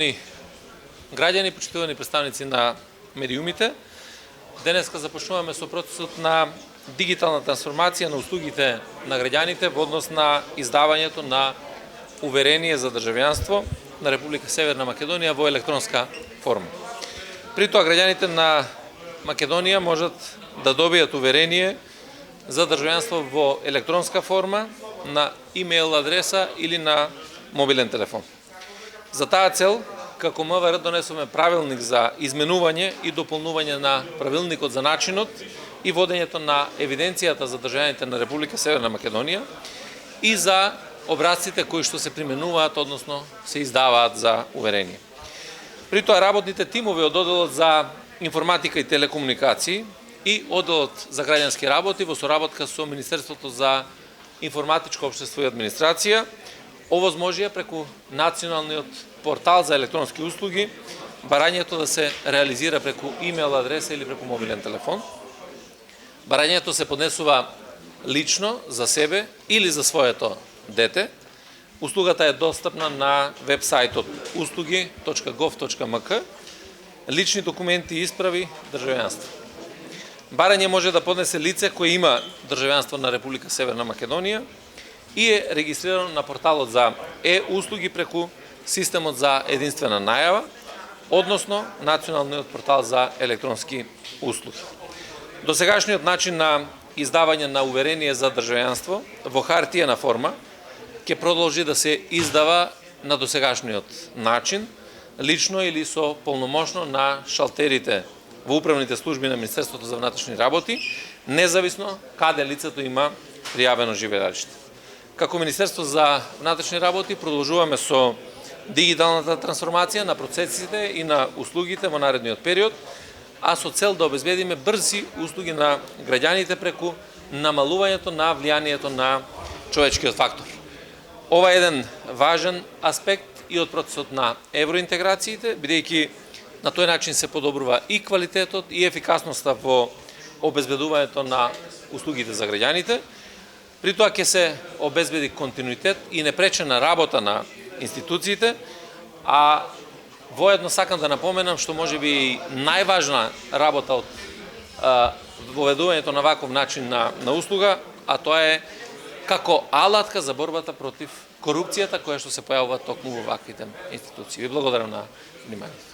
Граѓани, почитувани представници на медиумите, денеска започнуваме со процесот на дигитална трансформација на услугите на граѓаните во однос на издавањето на уверение за државјанство на Република Северна Македонија во електронска форма. При тоа граѓаните на Македонија можат да добијат уверение за државјанство во електронска форма на имейл адреса или на мобилен телефон. За таа цел, како МВР донесоме правилник за изменување и дополнување на правилникот за начинот и водењето на евиденцијата за државјаните на Република Северна Македонија и за образците кои што се применуваат, односно се издаваат за уверение. При тоа работните тимови од одделот за информатика и телекомуникации и одделот за граѓански работи во соработка со Министерството за информатичко општество и администрација овозможија преку националниот портал за електронски услуги барањето да се реализира преку имейл адреса или преку мобилен телефон. Барањето се поднесува лично за себе или за своето дете. Услугата е достапна на веб-сајтот услуги.gov.mk. Лични документи и исправи државјанство. Барање може да поднесе лице кој има државјанство на Република Северна Македонија и е регистрирано на порталот за услуги преку системот за единствена најава, односно националниот портал за електронски услуги. Досегашниот начин на издавање на уверение за државјанство во хартиена форма ќе продолжи да се издава на досегашниот начин, лично или со полномошно на шалтерите во управните служби на Министерството за внатрешни работи, независно каде лицето има пријавено живеалиште. Како Министерство за внатрешни работи продолжуваме со дигиталната трансформација на процесите и на услугите во наредниот период, а со цел да обезбедиме брзи услуги на граѓаните преку намалувањето на влијанието на човечкиот фактор. Ова е еден важен аспект и од процесот на евроинтеграциите, бидејќи на тој начин се подобрува и квалитетот и ефикасноста во обезбедувањето на услугите за граѓаните. При тоа ќе се обезбеди континуитет и непречена работа на институциите, а воедно сакам да напоменам што може би најважна работа од воведувањето на ваков начин на услуга, а тоа е како алатка за борбата против корупцијата која што се појавува токму во ваквите институции. Ви благодарам на вниманието.